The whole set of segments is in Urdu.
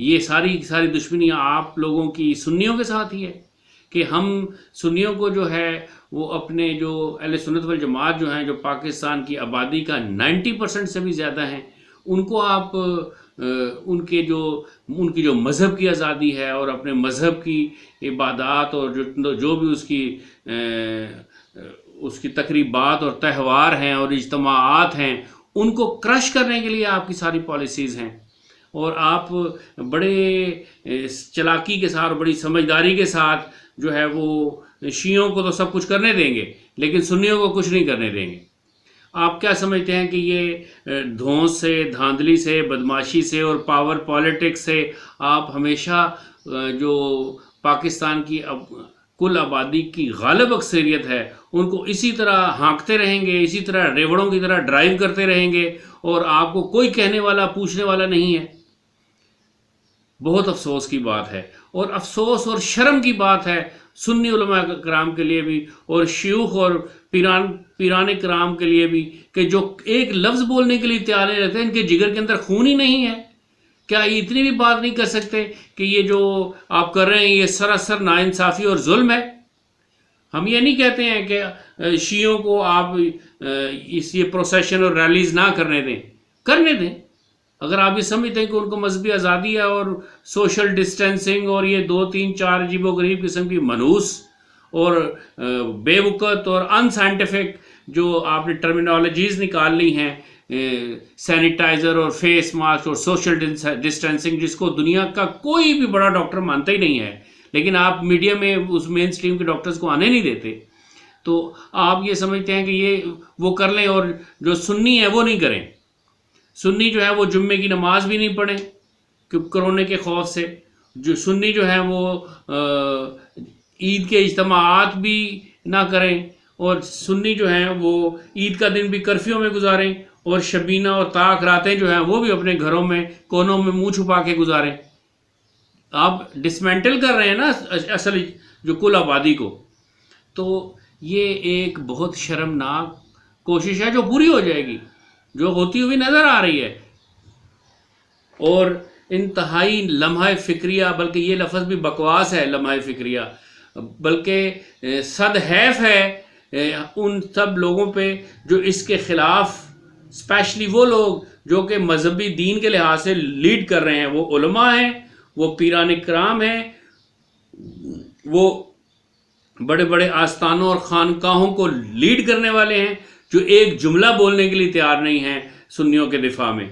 یہ ساری دشمنی آپ لوگوں کی سنیوں کے ساتھ ہی ہے کہ ہم سنیوں کو جو ہے وہ اپنے جو اہل سنت والجماعت جو ہیں جو پاکستان کی آبادی کا 90% سے بھی زیادہ ہیں ان کو آپ ان کی جو مذہب کی آزادی ہے اور اپنے مذہب کی عبادات اور جو بھی اس کی تقریبات اور تہوار ہیں اور اجتماعات ہیں ان کو کرش کرنے کے لیے آپ کی ساری پالیسیز ہیں، اور آپ بڑے چلاکی کے ساتھ اور بڑی سمجھداری کے ساتھ جو ہے وہ شیعوں کو تو سب کچھ کرنے دیں گے لیکن سنیوں کو کچھ نہیں کرنے دیں گے۔ آپ کیا سمجھتے ہیں کہ یہ دھونس سے، دھاندلی سے، بدماشی سے اور پاور پالیٹکس سے آپ ہمیشہ جو پاکستان کی کل آبادی کی غالب اکثریت ہے ان کو اسی طرح ہانکتے رہیں گے، اسی طرح ریوڑوں کی طرح ڈرائیو کرتے رہیں گے اور آپ کو کوئی کہنے والا پوچھنے والا نہیں ہے؟ بہت افسوس کی بات ہے، اور افسوس اور شرم کی بات ہے سنی علماء کرام کے لیے بھی اور شیوخ اور پیران کرام کے لیے بھی کہ جو ایک لفظ بولنے کے لیے تیار نہیں رہتے، ان کے جگر کے اندر خون ہی نہیں ہے۔ کیا یہ اتنی بھی بات نہیں کر سکتے کہ یہ جو آپ کر رہے ہیں یہ سراسر ناانصافی اور ظلم ہے؟ ہم یہ نہیں کہتے ہیں کہ شیعوں کو آپ یہ پروسیشن اور ریلیز نہ کرنے دیں، اگر آپ یہ سمجھتے ہیں کہ ان کو مذہبی آزادی ہے اور سوشل ڈسٹینسنگ اور یہ 2 3 4 عجیب و غریب قسم کی منحوس اور بے وقت اور ان سائنٹیفک جو آپ نے ٹرمینالوجیز نکال لی ہیں، سینیٹائزر اور فیس ماسک اور سوشل ڈسٹینسنگ، جس کو دنیا کا کوئی بھی بڑا ڈاکٹر مانتا ہی نہیں ہے، لیکن آپ میڈیا میں اس مین سٹریم کے ڈاکٹرز کو آنے نہیں دیتے، تو آپ یہ سمجھتے ہیں کہ یہ وہ کر لیں اور جو سنی ہے وہ نہیں کریں۔ سنی جو ہے وہ جمعے کی نماز بھی نہیں پڑھیں کہ کرونے کے خوف سے، جو سنی جو ہے وہ عید کے اجتماعات بھی نہ کریں، اور سنی جو ہیں وہ عید کا دن بھی کرفیو میں گزاریں، اور شبینہ اور طاق راتیں جو ہیں وہ بھی اپنے گھروں میں کونوں میں منہ چھپا کے گزاریں۔ آپ ڈسمینٹل کر رہے ہیں نا اصل جو کل آبادی کو، تو یہ ایک بہت شرمناک کوشش ہے جو پوری ہو جائے گی، جو ہوتی ہوئی نظر آ رہی ہے، اور انتہائی لمحہ فکریہ، بلکہ یہ لفظ بھی بکواس ہے لمحہ فکریہ، بلکہ صد حیف ہے ان سب لوگوں پہ جو اس کے خلاف، اسپیشلی وہ لوگ جو کہ مذہبی دین کے لحاظ سے لیڈ کر رہے ہیں، وہ علماء ہیں، وہ پیران کرام ہیں، وہ بڑے بڑے آستانوں اور خانقاہوں کو لیڈ کرنے والے ہیں، جو ایک جملہ بولنے کے لیے تیار نہیں ہیں سنیوں کے دفاع میں۔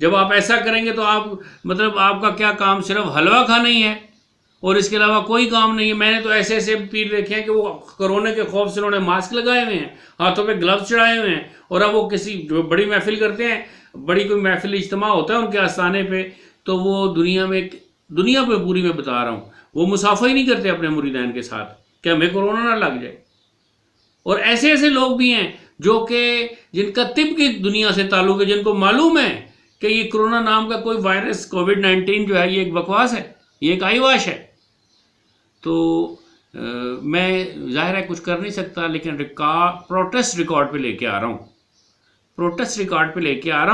جب آپ ایسا کریں گے تو آپ کا کیا کام صرف حلوہ کھانا ہی ہے اور اس کے علاوہ کوئی کام نہیں ہے؟ میں نے تو ایسے پیر دیکھے ہیں کہ وہ کرونے کے خوف سے انہوں نے ماسک لگائے ہوئے ہیں، ہاتھوں پہ گلوز چڑھائے ہوئے ہیں، اور اب وہ کسی جو بڑی محفل کرتے ہیں، بڑی کوئی محفل اجتماع ہوتا ہے ان کے آستانے پہ، تو وہ دنیا پہ پوری میں بتا رہا ہوں، وہ مصافحہ ہی نہیں کرتے اپنے مریدین کے ساتھ کہ ہمیں کورونا نہ لگ جائے۔ اور ایسے لوگ بھی ہیں جو کہ جن کا طب کی دنیا سے تعلق ہے، جن کو معلوم ہے کہ یہ کرونا نام کا کوئی وائرس کووڈ-19 جو ہے یہ ایک بکواس ہے، یہ ایک آئی واش ہے۔ تو میں ظاہر ہے کچھ کر نہیں سکتا، لیکن پروٹیسٹ ریکارڈ پہ لے کے آ رہا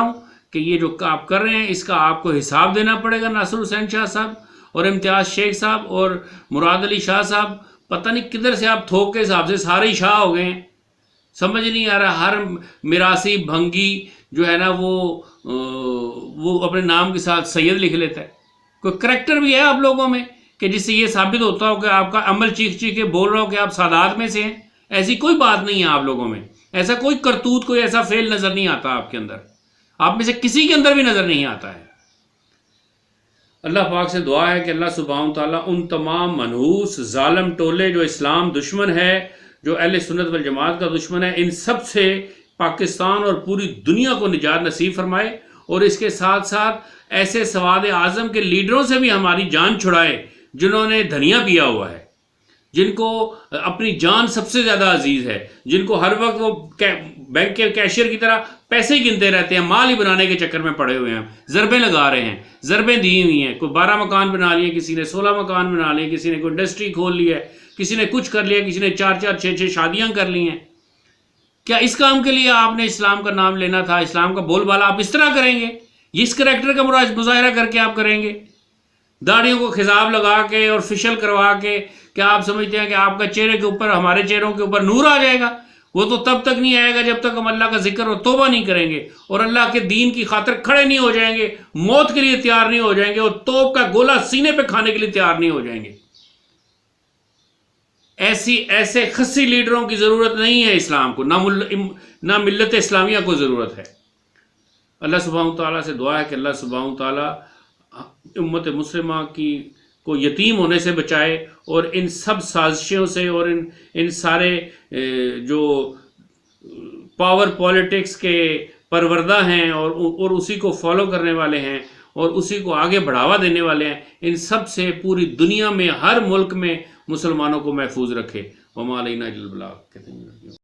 ہوں کہ یہ جو آپ کر رہے ہیں اس کا آپ کو حساب دینا پڑے گا۔ ناصر حسین شاہ صاحب اور امتیاز شیخ صاحب اور مراد علی شاہ صاحب، پتہ نہیں کدھر سے آپ تھوک کے حساب سے سارے شاہ ہو گئے ہیں، سمجھ نہیں آ رہا۔ ہر میراثی بھنگی جو ہے نا وہ اپنے نام کے ساتھ سید لکھ لیتا ہے۔ کوئی کریکٹر بھی ہے آپ لوگوں میں کہ جس سے یہ ثابت ہوتا ہو کہ آپ کا عمل چیخ کے بول رہا ہو کہ آپ سادات میں سے ہیں؟ ایسی کوئی بات نہیں ہے آپ لوگوں میں، ایسا کوئی کرتوت، کوئی ایسا فعل نظر نہیں آتا آپ کے اندر، آپ میں سے کسی کے اندر بھی نظر نہیں آتا ہے۔ اللہ پاک سے دعا ہے کہ اللہ سبحانہ تعالیٰ ان تمام منحوس ظالم ٹولے جو اسلام دشمن ہے، جو اہل سنت والجماعت کا دشمن ہے، ان سب سے پاکستان اور پوری دنیا کو نجات نصیب فرمائے، اور اس کے ساتھ ساتھ ایسے سواد اعظم کے لیڈروں سے بھی ہماری جان چھڑائے جنہوں نے دھنیا پیا ہوا ہے، جن کو اپنی جان سب سے زیادہ عزیز ہے، جن کو ہر وقت وہ بینک کے کیشیئر کی طرح پیسے ہی گنتے رہتے ہیں، مال ہی بنانے کے چکر میں پڑے ہوئے ہیں، ضربیں لگا رہے ہیں، ضربیں دی ہوئی ہیں، کوئی 12 مکان بنا لیے، کسی نے 16 مکان بنا لیے، کسی نے کوئی انڈسٹری کھول لی ہے، کسی نے کچھ کر لیا، کسی نے 4 6 شادیاں کر لی ہیں۔ کیا اس کام کے لیے آپ نے اسلام کا نام لینا تھا؟ اسلام کا بول بالا آپ اس طرح کریں گے؟ اس کریکٹر کا مظاہرہ کر کے آپ کریں گے؟ داڑھیوں کو خضاب لگا کے اور فشل کروا کے، کیا آپ سمجھتے ہیں کہ آپ کا چہرے کے اوپر، ہمارے چہروں کے اوپر نور آ جائے گا؟ وہ تو تب تک نہیں آئے گا جب تک ہم اللہ کا ذکر اور توبہ نہیں کریں گے، اور اللہ کے دین کی خاطر کھڑے نہیں ہو جائیں گے، موت کے لیے تیار نہیں ہو جائیں گے، اور توپ کا گولہ سینے پہ کھانے کے لیے تیار نہیں ہو جائیں گے۔ ایسے خصی لیڈروں کی ضرورت نہیں ہے اسلام کو، نہ ملت اسلامیہ کو ضرورت ہے۔ اللہ سبحانہ تعالیٰ سے دعا ہے کہ اللہ سبحانہ تعالیٰ امت مسلمہ کو یتیم ہونے سے بچائے، اور ان سب سازشوں سے، اور ان سارے جو پاور پالیٹکس کے پروردہ ہیں اور اسی کو فالو کرنے والے ہیں اور اسی کو آگے بڑھاوا دینے والے ہیں، ان سب سے پوری دنیا میں ہر ملک میں مسلمانوں کو محفوظ رکھے۔ وما علینا الا البلاغ کہتے ہیں۔